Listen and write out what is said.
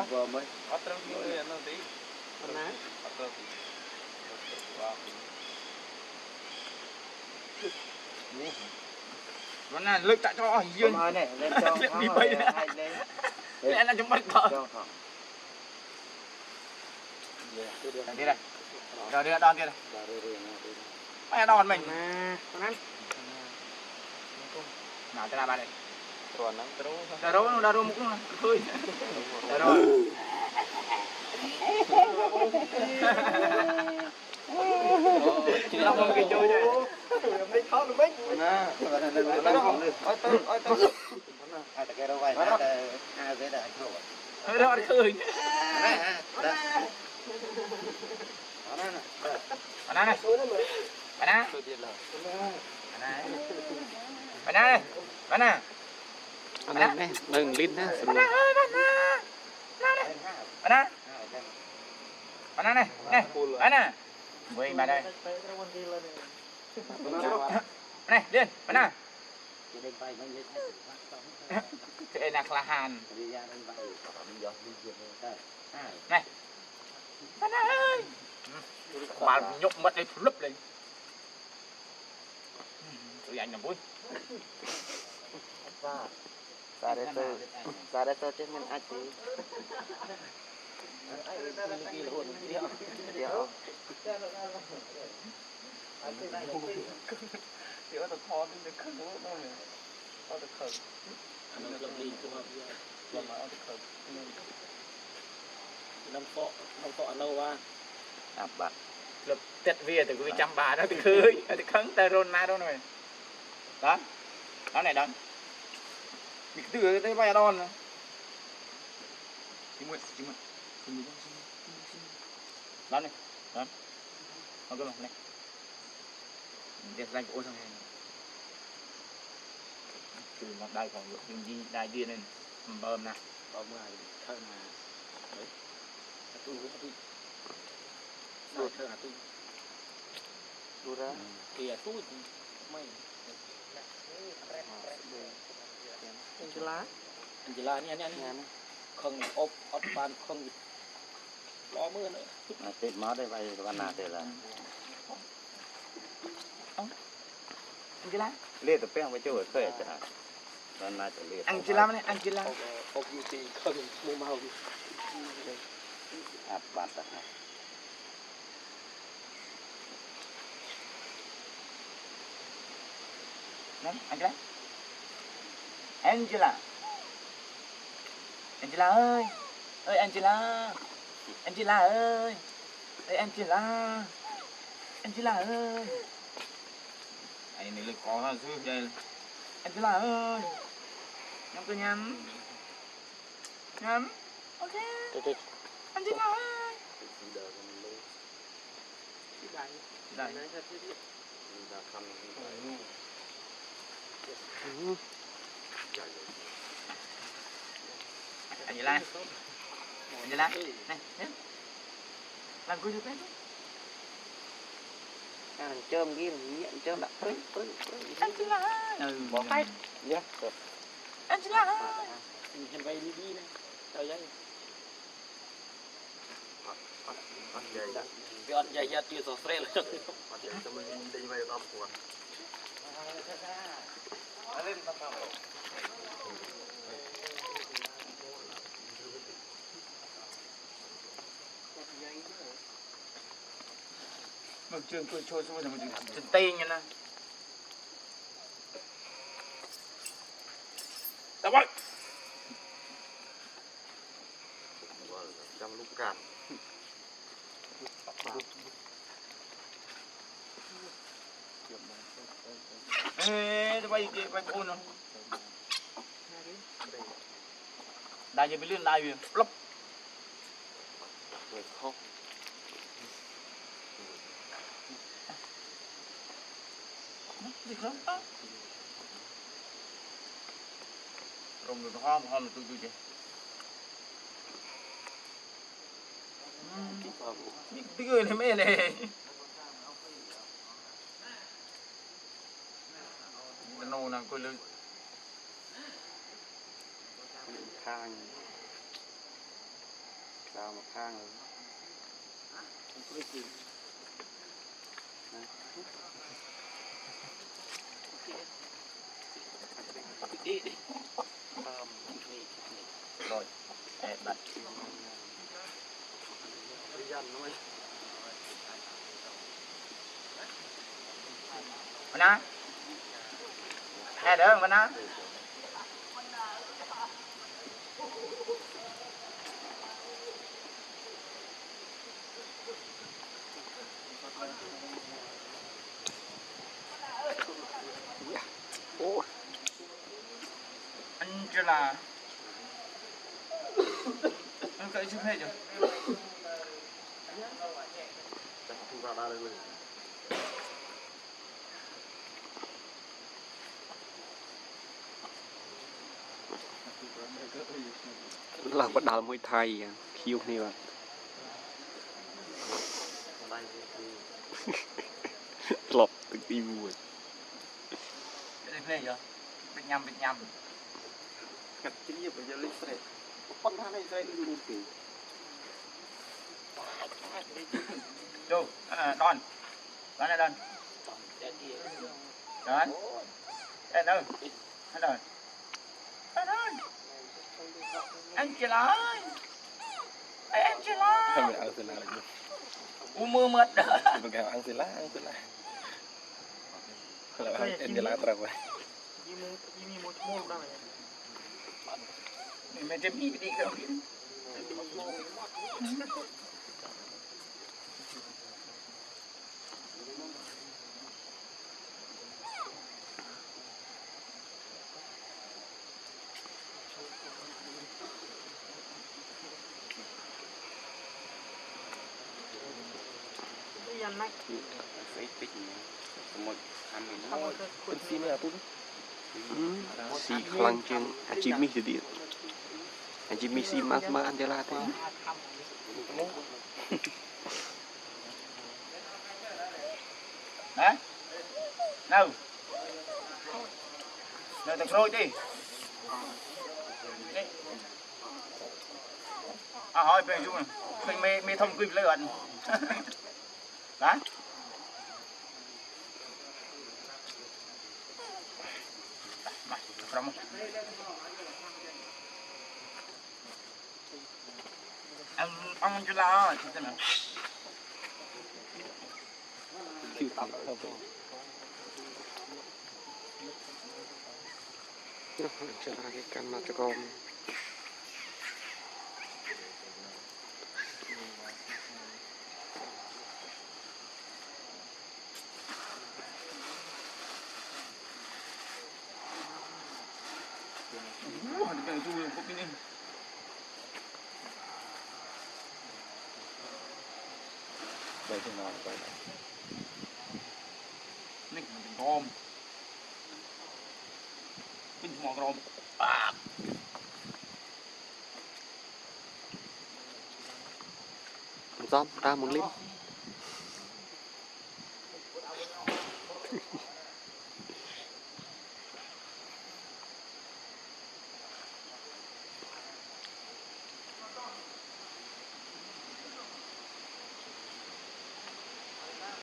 Vừa mới ở trong cái nó tí Mana? ở trong thì nó là lực tại cho dương hôm nay này lên cho bị thắng bay rồi ra. hai lên Lẽ là chúng bắt cờ cho thắng đi đây rồi đi đòn kia này mày đòn mình Mana? Mana? nào cho ba đây rồi nó đá rô múc luôn thôi đá rô chỉ là một cái chơi đấy mấy khó được mấy nè ôi tôi ai ta cái đâu vậy ai dễ đại khẩu hơi đó khơi bạn này Anh này, đừng lít ha. bạn này với bà đây này điên bạn nào cái này là hàn này bạn ơi bà nhục mất đây lúp lên tụi anh làm vui ra đây tôi chết mình ai tí Điều nó khó đến được không nó này nó được khởi Nó lập đi cho họ mà nó được khởi năm phọ lâu qua. bạn lập tết về từ cái trăm bà nó từ khơi từ khấn ta rôn na đâu này đó đó này đó bị từ cái vai đòn này chim đó này đó nó cái này đẹp danh của thằng này từ mặt đây còn những gì đại điên này bơm nè Bom ngoài thân mà. Đấy. Tôi thơ là tôi. đu ra Kìa tôi mày. Angela ni anh không ốp ban không lo mưa nữa. tết máu đây vậy bạn nào đây là Angela liệt tập bèn với chỗ ở khơi chẳng hạn bạn nào sẽ liệt Angela này Angela Ốp như thì không mua màu. bạn tất Đấy, Angela Angela ơi Angela Angela ơi Angela ơi anh này lực có dư đây Angela ơi nhắm tôi nhắm ok Angela ơi đây Angela này làm cuối được đấy chôm ghi nhận chôm đã Angela bỏ tay nhé Angela Hình vay đi này. Trời ơi. Cái ăn dày chưa sổ phê rồi. một trường tôi trôi xuống rồi một trường tây như này tao bắt trong lúc cạn ê tao bay kia bay ôn không đại giờ bị liên đại việc lấp rồi không gì không rồng được hôm tôi chứ cái người này mẹ này nô nàng coi lưng khang đào một thang rồi đi đi rồi đặt mana ada mana Angela anh cậy chụp hết rồi không vào đây luôn là bắt đầu mới thay khiêu này bạn lọp từ tim mùi cái này rồi Việt Nam cắt chính như bây giờ lịch sử con thằng này dây luôn kì đâu đòn này đòn đòn đâu đòn Angela ơi Angela không phải Angela là gì mưa mượt đó mình kêu Angela là Angela terang vậy mình chém đi đâu phải tích một ăn mình nó con xin là tôi si khlang chừng Jimmy thì đi Jimmy si mas Angela thế hả đâu đâu tập rồi đi hỏi về chú này mê thông quy lợi ẩn đó From ông Angela chứ thế nào chịu tặng không cho cái căn mà cho con cái chú có cái này đây thì nào vậy này gom cái mỏ gom Dom ta muốn lên